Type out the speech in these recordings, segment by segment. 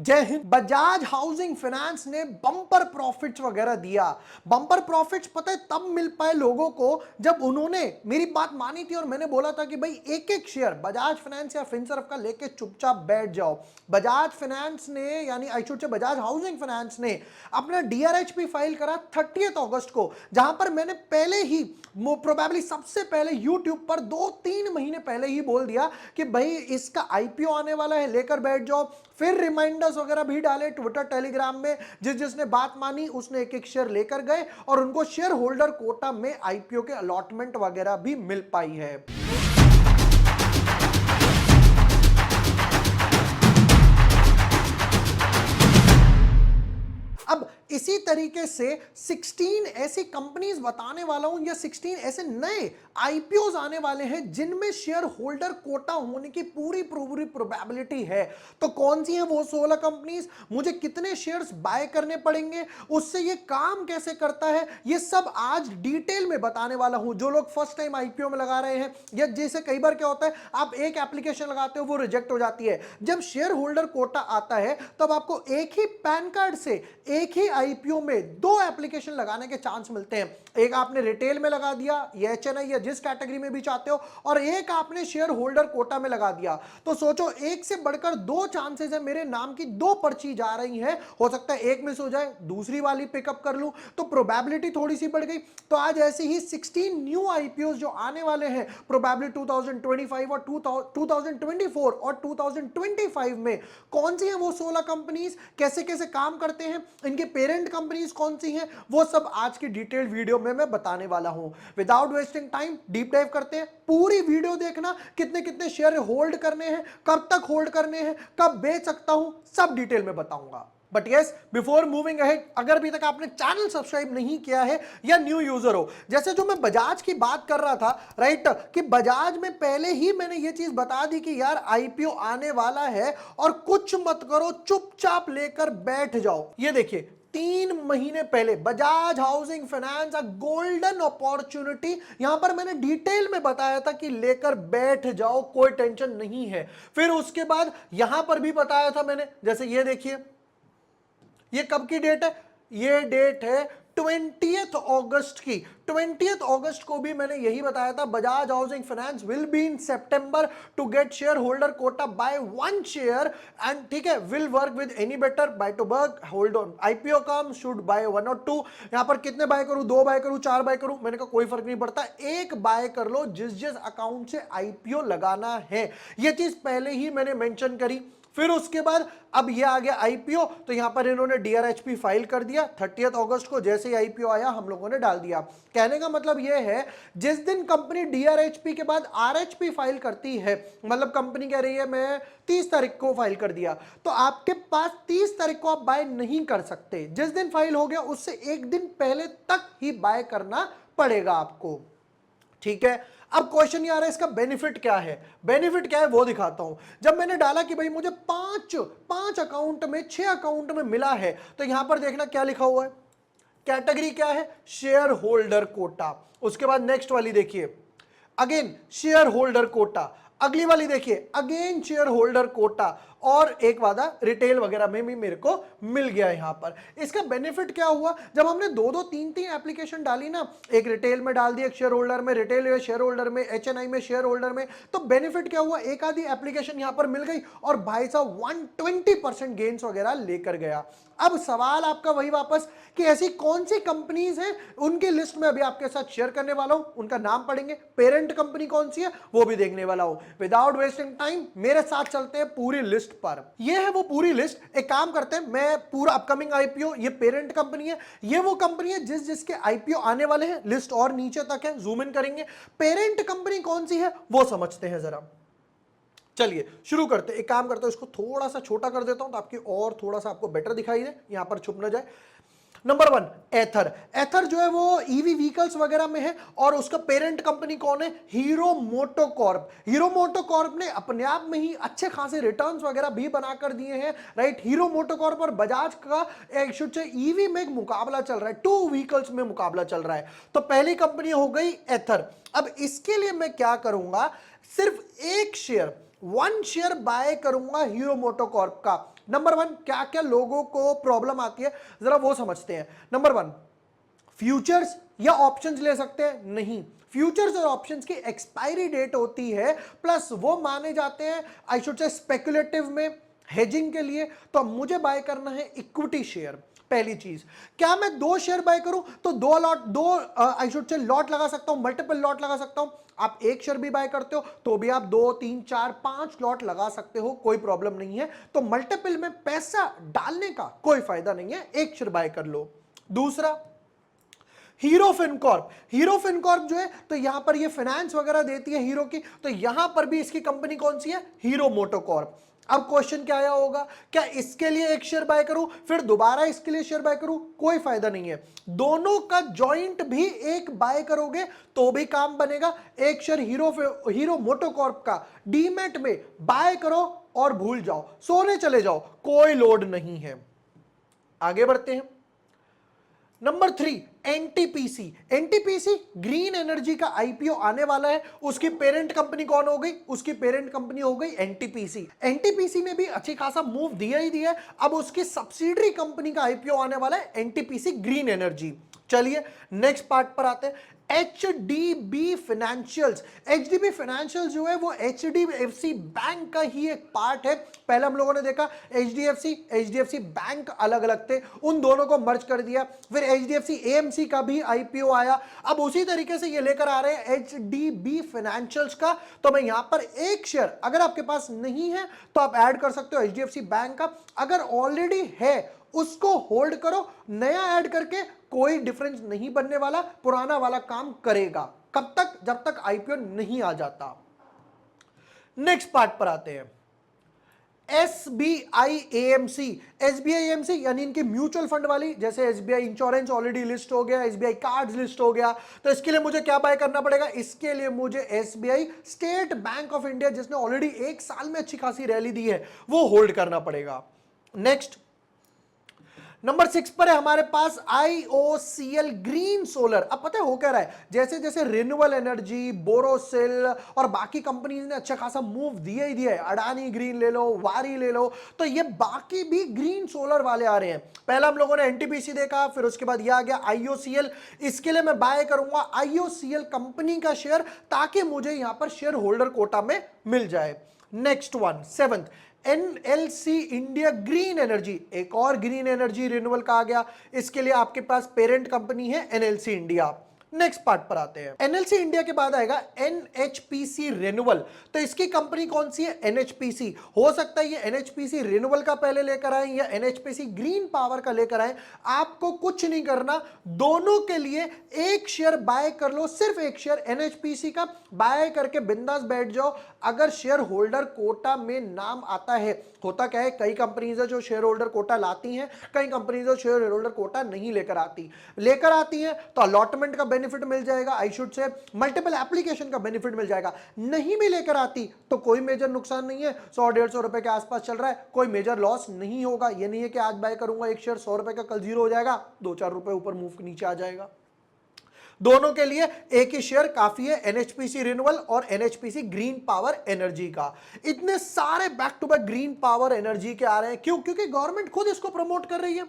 जय Hind. Bajaj housing finance ने bumper profits वगैरह दिया। बम्पर प्रॉफिट्स पता है तब मिल पाए लोगों को जब उन्होंने मेरी बात मानी थी और मैंने बोला था कि भाई एक एक शेयर बजाज फाइनेंस या फिनसर्व का लेके चुपचाप बैठ जाओ। बजाज फाइनेंस ने यानी I should say Bajaj housing finance ने अपना डीआरएचपी फाइल करा 30 अगस्त को, जहां पर मैंने पहले ही प्रोबेबली सबसे पहले यूट्यूब पर 2-3 महीने पहले ही बोल दिया कि भाई इसका आईपीओ आने वाला है, लेकर बैठ जाओ। फिर रिमाइंडर्स वगैरह भी डाले ट्विटर टेलीग्राम में, जिसने बात मानी उसने एक एक शेयर लेकर गए और उनको शेयर होल्डर कोटा में आईपीओ के अलॉटमेंट वगैरह भी मिल पाई है। अब इसी तरीके से 16 ऐसी कंपनीज बताने वाला हूं या 16 ऐसे नए आईपीओज आने वाले हैं जिनमें शेयर होल्डर कोटा होने की पूरी प्रोबेबिलिटी है। तो कौन सी है वो 16 कंपनीज, मुझे कितने शेयर्स बाय करने पड़ेंगे, उससे ये काम कैसे करता है, ये सब आज डिटेल में बताने वाला हूं। जो लोग फर्स्ट टाइम आईपीओ में लगा रहे हैं या जैसे कई बार क्या होता है आप एक एप्लीकेशन लगाते हो वो रिजेक्ट हो जाती है, जब शेयर होल्डर कोटा आता है तब आपको एक ही पैन कार्ड से एक ही आईपीओ में 2 एप्लीकेशन लगाने के चांस मिलते हैं। एक आपने रिटेल में लगा दिया या एचएनआई या जिस कैटेगरी में भी चाहते हो, और एक आपने शेयर होल्डर कोटा में लगा दिया। तो सोचो एक से बढ़कर 2 चांसेस है, मेरे नाम की 2 पर्ची जा रही हैं, हो सकता है एक मिस हो जाए दूसरी वाली पिकअप कर लूं, तो प्रोबेबिलिटी थोड़ी सी बढ़ गई। तो आज ऐसे ही 16 न्यू आईपीओ जो आने वाले हैं प्रोबेबली 2025 और 2024 और 2025 में, कौन सी है वो 16 कंपनीज, कैसे कैसे काम करते हैं, इनके पेरेंट कंपनीज कौन सी हैं, वो सब आज की डिटेल्ड वीडियो में मैं बताने वाला हूं। Without wasting time deep dive करते हैं। पूरी वीडियो देखना, कितने कितने शेयर होल्ड करने हैं, कब तक होल्ड करने हैं, कब बेच सकता हूं, सब डिटेल में बताऊंगा। But yes, before moving ahead, अगर अभी तक आपने चैनल सब्सक्राइब नहीं किया है या न्यू यूजर हो, जैसे जो मैं बजाज की बात कर रहा था राइट, कि बजाज में पहले ही मैंने ये चीज बता दी कि यार आईपीओ आने वाला है और कुछ मत करो, चुपचाप लेकर बैठ जाओ। ये देखिए 3 महीने पहले बजाज हाउसिंग फाइनेंस अ गोल्डन अपॉर्चुनिटी, यहां पर मैंने डिटेल में बताया था कि लेकर बैठ जाओ, कोई टेंशन नहीं है। फिर उसके बाद यहां पर भी बताया था मैंने, जैसे ये देखिए ये कब की डेट है, ये डेट है 20th अगस्त की। 20th अगस्त को भी मैंने यही बताया था, Bajaj housing finance will be in सितंबर to get share holder quota buy 1 share and ठीक है, will work with any better buy to work hold on IPO come should buy 1 और 2। यहां पर कितने बाय करूं, 2 बाय करूं, 4 बाय करूं, मैंने कहा कोई फर्क नहीं पड़ता, एक बाय कर लो जिस जिस अकाउंट से आईपीओ लगाना है। यह चीज पहले ही मैंने मेंशन करी। फिर उसके बाद अब ये आ गया आईपीओ, तो यहां पर इन्होंने डीआरएचपी फाइल कर दिया 30 अगस्त को, जैसे ही आईपीओ आया हम लोगों ने डाल दिया। कहने का मतलब ये है जिस दिन कंपनी डीआरएचपी के बाद आरएचपी फाइल करती है, मतलब कंपनी कह रही है मैं 30 तारीख को फाइल कर दिया, तो आपके पास 30 तारीख को आप बाय नहीं कर सकते। जिस दिन फाइल हो गया उससे एक दिन पहले तक ही बाय करना पड़ेगा आपको, ठीक है। अब क्वेश्चन ये आ रहा है इसका बेनिफिट क्या है, बेनिफिट क्या है वो दिखाता हूं। जब मैंने डाला कि भाई मुझे 5 अकाउंट में 6 अकाउंट में मिला है, तो यहां पर देखना क्या लिखा हुआ है, कैटेगरी क्या है, शेयर होल्डर कोटा। उसके बाद नेक्स्ट वाली देखिए, अगेन शेयर होल्डर कोटा। अगली वाली देखिए, अगेन शेयर होल्डर कोटा, और एक वादा रिटेल वगैरह में भी मेरे को मिल गया यहां पर। इसका बेनिफिट क्या हुआ, जब हमने 2-2 3-3 एप्लीकेशन डाली ना, एक रिटेल में डाल दी, एक शेयर होल्डर में, रिटेल में शेयर होल्डर में, एचएनआई में शेयर होल्डर में, तो बेनिफिट क्या हुआ, एक आधी एप्लीकेशन यहां पर मिल गई और भाई साहब 120% गेन्स वगैरह लेकर गया। अब सवाल आपका वही वापस कि ऐसी कौन सी कंपनीज हैं, उनकी लिस्ट में अभी आपके साथ शेयर करने वाला हूं, उनका नाम पढ़ेंगे, पेरेंट कंपनी कौन सी है वो भी देखने वाला हूं। विदाउट वेस्टिंग टाइम मेरे साथ चलते हैं पूरी लिस्ट पर। यह है वो पूरी लिस्ट। एक काम करते हैं, मैं पूरा अपकमिंग आईपीओ, ये पेरेंट कंपनी है, ये वो कंपनी है जिस जिसके आईपीओ आने वाले हैं, लिस्ट और नीचे तक है, जूम इन करेंगे। पेरेंट कंपनी कौन सी है वो समझते हैं जरा। चलिए शुरू करते हैं। एक काम करते हैं, इसको थोड़ा सा छोटा कर देता हूं ताकि और थोड़ा सा आपको बेटर दिखाई दे, यहां पर छुप ना जाए। नंबर 1 एथर। एथर जो है वो ईवी व्हीकल्स वगैरह में है, और उसका पेरेंट कंपनी कौन है, हीरो मोटोकॉर्प। हीरो मोटोकॉर्प ने अपने आप में ही अच्छे खासे रिटर्न्स वगैरह भी बनाकर दिए हैं, राइट। हीरो मोटोकॉर्प और बजाज का एक शुड से ईवी में एक मुकाबला चल रहा है, 2 व्हीकल्स में मुकाबला चल रहा है। तो पहली कंपनी हो गई एथर। अब इसके लिए मैं क्या करूंगा, सिर्फ एक शेयर 1 शेयर बाय करूंगा हीरो मोटोकॉर्प का। नंबर वन, क्या क्या लोगों को प्रॉब्लम आती है जरा वो समझते हैं। नंबर वन, फ्यूचर्स या ऑप्शंस ले सकते हैं? नहीं, फ्यूचर्स और ऑप्शंस की एक्सपायरी डेट होती है, प्लस वो माने जाते हैं आई शुड से स्पेकुलेटिव में, हेजिंग के लिए। तो मुझे बाय करना है इक्विटी शेयर। पहली चीज, क्या मैं 2 शेयर बाय करूं तो 2 आई शुड से लॉट लगा सकता हूं, मल्टीपल लॉट लगा सकता हूं। आप 1 शेयर भी बाय करते हो तो भी आप 2 3 4 5 लॉट लगा सकते हो, कोई प्रॉब्लम नहीं है। तो मल्टीपल में पैसा डालने का कोई फायदा नहीं है, 1 शेयर बाय कर लो। दूसरा, हीरो फिनकॉर्प। हीरो फिनकॉर्प जो है तो यहां पर ये फाइनेंस वगैरह देती है हीरो की, तो यहां पर भी इसकी कंपनी कौन सी है? Hero MotoCorp. अब क्वेश्चन क्या आया होगा, क्या इसके लिए 1 शेयर बाय करूं फिर दोबारा इसके लिए शेयर बाय करूं? कोई फायदा नहीं है, दोनों का जॉइंट भी एक बाय करोगे तो भी काम बनेगा। 1 शेयर हीरो मोटोकॉर्प का डीमैट में बाय करो और भूल जाओ, सोने चले जाओ, कोई लोड नहीं है। आगे बढ़ते हैं। Number 3, NTPC. NTPC green energy का आईपीओ आने वाला है, उसकी पेरेंट कंपनी कौन हो गई? उसकी पेरेंट कंपनी हो गई एनटीपीसी। एनटीपीसी ने भी अच्छी खासा मूव दिया ही दिया है, अब उसकी सब्सिडरी कंपनी का आईपीओ आने वाला है, एनटीपीसी ग्रीन एनर्जी। चलिए नेक्स्ट पार्ट पर आते हैं, एचडीबी फाइनेंशियल्स। एचडीबी फाइनेंशियल्स जो है वो एचडीएफसी बैंक का ही एक पार्ट है। पहले हम लोगों ने देखा एचडीएफसी बैंक अलग अलग थे, उन दोनों को मर्ज कर दिया, फिर एचडीएफसी एएमसी का भी आईपीओ आया। अब उसी तरीके से ये लेकर आ रहे हैं एचडीबी फाइनेंशियल्स का। तो मैं यहां पर 1 शेयर अगर आपके पास नहीं है तो आप ऐड कर सकते हो एचडीएफसी बैंक का, अगर ऑलरेडी है उसको होल्ड करो, नया ऐड करके कोई डिफरेंस नहीं बनने वाला, पुराना वाला काम करेगा। कब तक? जब तक आईपीओ नहीं आ जाता। नेक्स्ट पार्ट पर आते हैं, एसबीआई एएमसी। एसबीआई एएमसी यानी इनकी म्यूचुअल फंड वाली, जैसे एसबीआई इंश्योरेंस ऑलरेडी लिस्ट हो गया, एसबीआई कार्ड्स लिस्ट हो गया, तो इसके लिए मुझे क्या बाय करना पड़ेगा? इसके लिए मुझे SBI state bank of India, जिसने ऑलरेडी 1 साल में अच्छी खासी रैली दी है, वो होल्ड करना पड़ेगा। नेक्स्ट, नंबर 6 पर है हमारे पास आईओसीएल ग्रीन सोलर। अब पता है हो क्या रहा है, जैसे जैसे रिन्यूएबल एनर्जी, बोरोसिल और बाकी कंपनीज ने अच्छा खासा मूव दिया ही दिया है, अडानी ग्रीन ले लो, वारी ले लो, तो ये बाकी भी ग्रीन सोलर वाले आ रहे हैं। पहला हम लोगों ने एनटीपीसी देखा, फिर उसके बाद ये आ गया आईओसीएल। इसके लिए मैं बाय करूंगा आईओसीएल कंपनी का शेयर, ताकि मुझे यहां पर शेयर होल्डर कोटा में मिल जाए। Next one, 7th, NLC India green energy. एक और ग्रीन एनर्जी रिन्यूअल का आ गया, इसके लिए आपके पास पेरेंट कंपनी है एनएलसी इंडिया। नेक्स्ट पार्ट पर आते हैं, एनएलसी इंडिया के बाद आएगा एनएचपीसी रिन्यूअल। तो इसकी कंपनी कौन सी है? एनएचपीसी। हो सकता है ये एनएचपीसी रिन्यूअल का पहले लेकर आए या एनएचपीसी ग्रीन पावर का लेकर आए, आपको कुछ नहीं करना, दोनों के लिए 1 शेयर बाय कर लो, सिर्फ 1 शेयर एनएचपीसी का बाय करके बिंदास बैठ जाओ। अगर शेयर होल्डर कोटा में नाम आता है, होता क्या है, कई कंपनीज है जो शेयर होल्डर कोटा लाती हैं, कई कंपनीज है शेयर होल्डर कोटा नहीं लेकर आती हैं, तो अलॉटमेंट का बेनिफिट मिल जाएगा, I should say multiple application का बेनिफिट मिल जाएगा। नहीं भी लेकर आती तो कोई मेजर नुकसान नहीं है, 100-150 रुपए के आसपास चल रहा है, कोई मेजर लॉस नहीं होगा। ये नहीं है कि आज बाय करूंगा 1 शेयर 100 रुपए का, कल 0 हो जाएगा, 2-4 रुपए ऊपर मूव नीचे आ जाएगा। दोनों के लिए 1 ही शेयर काफी है, एनएचपीसी रिन्यूअल और एनएचपीसी ग्रीन पावर एनर्जी का। इतने सारे back to back green power energy के आ रहे हैं, क्यों? क्योंकि गवर्नमेंट खुद इसको प्रमोट कर रही है।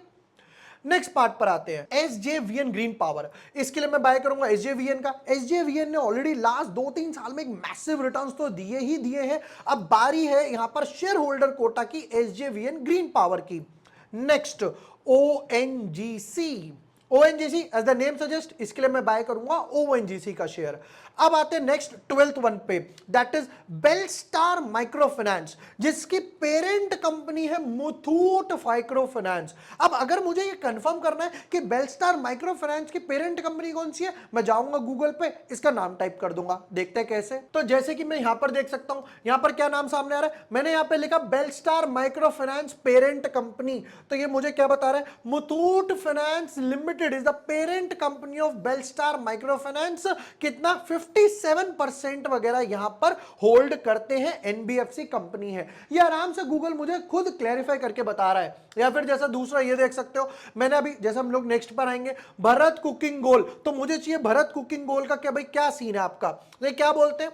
नेक्स्ट पार्ट पर आते हैं, एसजेवीएन ग्रीन पावर। इसके लिए मैं बाय करूंगा एसजेवीएन का। एसजेवीएन ने ऑलरेडी लास्ट 2-3 साल में एक मैसिव रिटर्न्स तो दिए ही दिए हैं, अब बारी है यहां पर शेयर होल्डर कोटा की एसजेवीएन ग्रीन पावर की। Next, ONGC. ONGC as the name suggest, इसके लिए मैं बाय करूंगा ओएनजीसी का शेयर। अब आते हैं नेक्स्ट 12th वन पे, that is Belstar micro finance, जिसकी पेरेंट कंपनी है मुथूट माइक्रो फाइनेंस। अब अगर मुझे ये कंफर्म करना है कि बेलस्टार माइक्रो फाइनेंस की पेरेंट कंपनी कौन सी है, मैं जाऊंगा गूगल पे, इसका नाम टाइप कर दूंगा, देखते हैं कैसे। तो जैसे कि मैं यहां पर देख सकता हूं, यहां पर क्या नाम सामने आ रहा है, मैंने यहां पे लिखा Belstar micro finance parent company, तो ये मुझे क्या बता रहा है, Muthoot finance limited is the parent company of Belstar micro finance. कितना? 57% वगैरह यहां पर होल्ड करते हैं, एनबीएफसी कंपनी है। ये आराम से गूगल मुझे खुद क्लैरिफाई करके बता रहा है। या फिर जैसा दूसरा ये देख सकते हो, मैंने अभी जैसे हम लोग नेक्स्ट पर आएंगे, भरत कुकिंग गोल, तो मुझे चाहिए भरत कुकिंग गोल का क्या भाई क्या सीन है आपका, ये क्या बोलते हैं,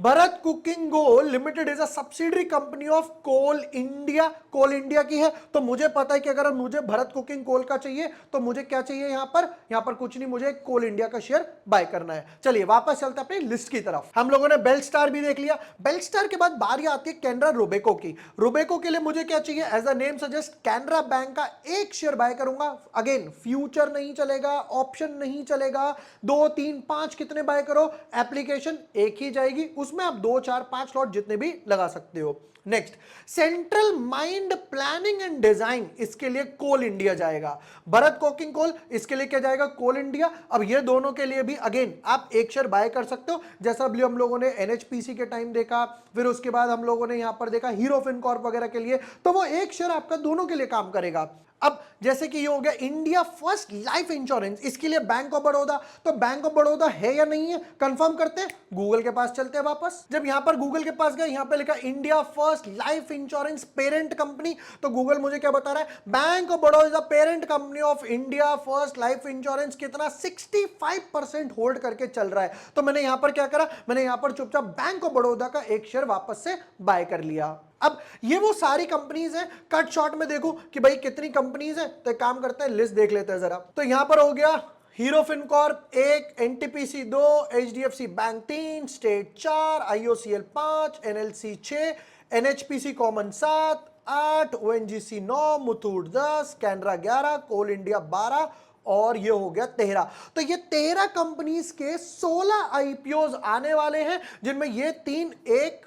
भरत कुकिंग को limited is a subsidiary company of coal India. Coal India की है, तो मुझे पता है कि अगर मुझे भरत कुकिंग कोल का चाहिए तो मुझे क्या चाहिए यहां पर कुछ नहीं, मुझे कोल इंडिया का शेयर बाय करना है। चलिए वापस चलते अपनी लिस्ट की तरफ। हम लोगों ने बेलस्टार भी देख लिया। बेलस्टार के बाद बारी आती है कैनरा रोबेको की। रोबेको के लिए मुझे क्या चाहिए, as a name suggest Canara bank का एक शेयर बाय करूंगा। अगेन फ्यूचर नहीं चलेगा, ऑप्शन नहीं चलेगा, 2 3 5 कितने बाय करो, एप्लीकेशन एक ही जाएगी, उसमें आप 2 4 5 लॉट जितने भी लगा सकते हो। Next central mind planning and design, इसके लिए कोल इंडिया जाएगा। भरत कुकिंग कोल, इसके लिए क्या जाएगा, कोल इंडिया। अब ये दोनों के लिए भी अगेन आप एक शेयर बाय कर सकते हो, जैसा अभी हम लोगों ने एनएचपीसी के टाइम देखा, फिर उसके बाद हम लोगों ने यहां पर देखा हीरो फिनकॉर्प वगैरह के लिए, तो वो एक शेयर आपका दोनों के लिए काम करेगा। अब जैसे कि ये हो गया इंडिया फर्स्ट लाइफ इंश्योरेंस, इसके लिए बैंक ऑफ बड़ौदा, तो बैंक ऑफ बड़ौदा है या नहीं है कंफर्म करते हैं, गूगल के पास चलते हैं वापस। जब यहां पर गूगल के पास गए, यहां पे लिखा India first life insurance parent company, तो गूगल मुझे क्या बता रहा है, bank of Baroda is the parent company of India first life insurance, कितना 65% होल्ड करके चल रहा है। तो मैंने यहां पर क्या करा, मैंने यहां पर चुपचाप बैंक ऑफ बड़ौदा का एक शेयर वापस से बाय कर लिया। अब ये वो सारी कंपनीज हैं, कट शॉर्ट में देखो कि भाई कितनी कंपनीज हैं, तो एक काम करते हैं लिस्ट देख लेते हैं जरा। तो यहां पर हो गया hero Fincorp 1, NTPC 2, HDFC bank 3, state 4, IOCL 5, NLC 6, NHPC common 7, 8, ONGC 9, Muthoot 10, Canara 11, कोल इंडिया 12 और ये हो गया 13। तो ये 13 कंपनीज के 16 आईपीओज आने वाले हैं, जिनमें ये 3, 1,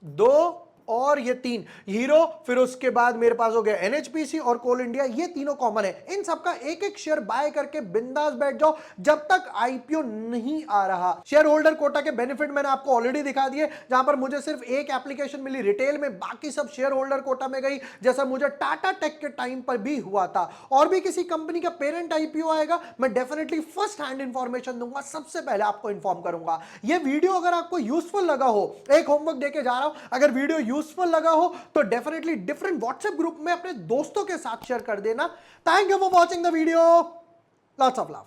2 और ये 3 हीरो, फिर उसके बाद मेरे पास हो गया एनएचपीसी और कोल इंडिया, ये तीनों कॉमन है। इन सबका एक एक शेयर बाय करके बिंदास बैठ जाओ जब तक आईपीओ नहीं आ रहा। शेयर होल्डर कोटा के बेनिफिट मैंने आपको ऑलरेडी दिखा दिए, जहां पर मुझे सिर्फ एक एप्लीकेशन मिली रिटेल में, बाकी सब शेयर होल्डर कोटा में गई, जैसा मुझे टाटा टेक के टाइम पर भी हुआ था। और भी किसी कंपनी का पेरेंट आईपीओ आएगा, मैं डेफिनेटली फर्स्ट हैंड इंफॉर्मेशन दूंगा, सबसे पहले आपको इंफॉर्म करूंगा। ये वीडियो अगर आपको यूजफुल लगा हो, एक होमवर्क देके जा रहा हूं, अगर वीडियो यूजफुल लगा हो तो डेफिनेटली डिफरेंट व्हाट्सएप ग्रुप में अपने दोस्तों के साथ शेयर कर देना। Thank you for watching the video, lots of love.